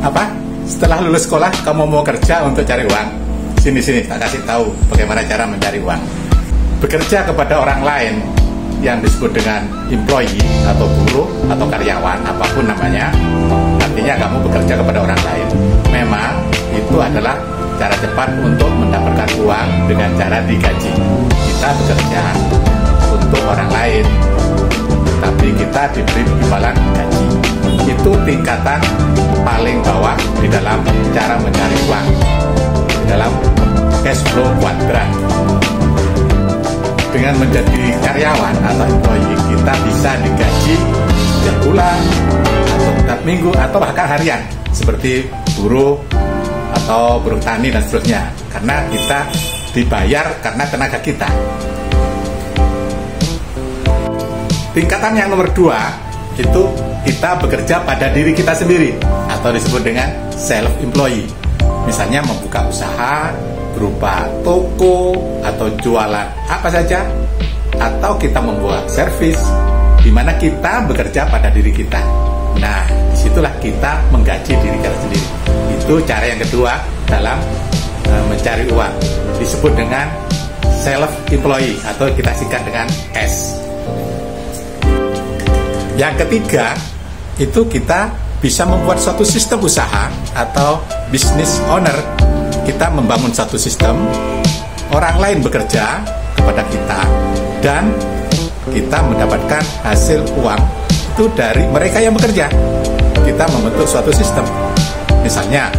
apa? Setelah lulus sekolah kamu mau kerja untuk cari uang. Sini tak kasih tahu bagaimana cara mencari uang. Bekerja kepada orang lain yang disebut dengan employee atau buruh atau karyawan, apapun namanya, artinya kamu bekerja kepada orang lain. Memang itu adalah cara cepat untuk mendapatkan uang dengan cara digaji. Kita bekerja untuk orang lain, tapi kita diberi imbalan gaji. Itu tingkatan paling bawah di dalam cara mencari uang, di dalam cash flow kuadran. Dengan menjadi karyawan atau employee, kita bisa digaji setiap bulan atau setiap minggu atau bahkan harian, seperti buruh atau buruh tani dan seterusnya, karena kita dibayar karena tenaga kita. Tingkatan yang nomor 2 itu kita bekerja pada diri kita sendiri atau disebut dengan self-employee. Misalnya membuka usaha berupa toko atau jualan apa saja, atau kita membuat servis di mana kita bekerja pada diri kita. Nah, disitulah kita menggaji diri kita sendiri. Itu cara yang kedua dalam mencari uang, disebut dengan self-employee atau kita singkat dengan S. Yang ketiga, itu kita bisa membuat suatu sistem usaha atau business owner. Kita membangun satu sistem, orang lain bekerja kepada kita, dan kita mendapatkan hasil uang itu dari mereka yang bekerja. Kita membentuk suatu sistem. Misalnya,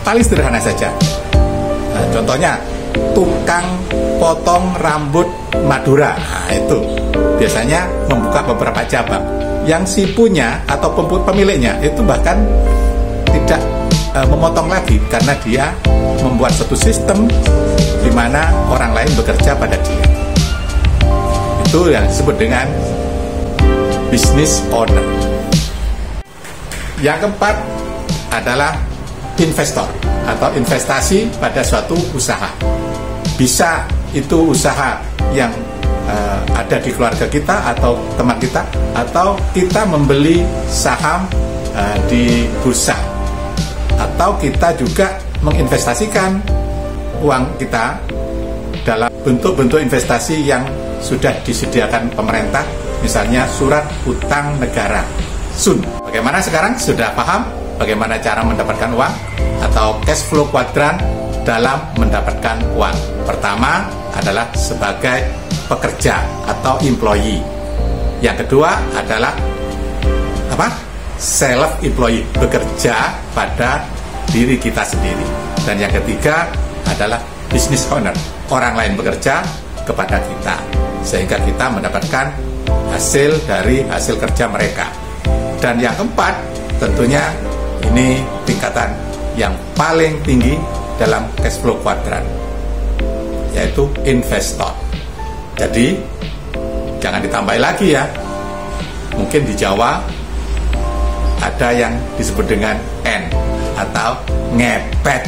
paling sederhana saja. Contohnya, tukang potong rambut Madura. Nah, itu biasanya membuka beberapa cabang. Yang si punya atau pemiliknya itu bahkan tidak memotong lagi, karena dia membuat satu sistem di mana orang lain bekerja pada dia. Itu yang disebut dengan business owner. Yang keempat adalah investor atau investasi pada suatu usaha. Bisa itu usaha yang ada di keluarga kita atau teman kita, atau kita membeli saham di bursa, atau kita juga menginvestasikan uang kita dalam bentuk-bentuk investasi yang sudah disediakan pemerintah, misalnya surat utang negara (SUN). Bagaimana sekarang? Sudah paham bagaimana cara mendapatkan uang atau cash flow kuadran dalam mendapatkan uang? Pertama adalah sebagai pekerja atau employee. Yang kedua adalah apa? Self-employee, bekerja pada diri kita sendiri. Dan yang ketiga adalah business owner, orang lain bekerja kepada kita, sehingga kita mendapatkan hasil dari hasil kerja mereka. Dan yang keempat, tentunya ini tingkatan yang paling tinggi dalam cash flow quadrant, yaitu investor. Jadi jangan ditambah lagi ya. Mungkin di Jawa ada yang disebut dengan N atau ngepet.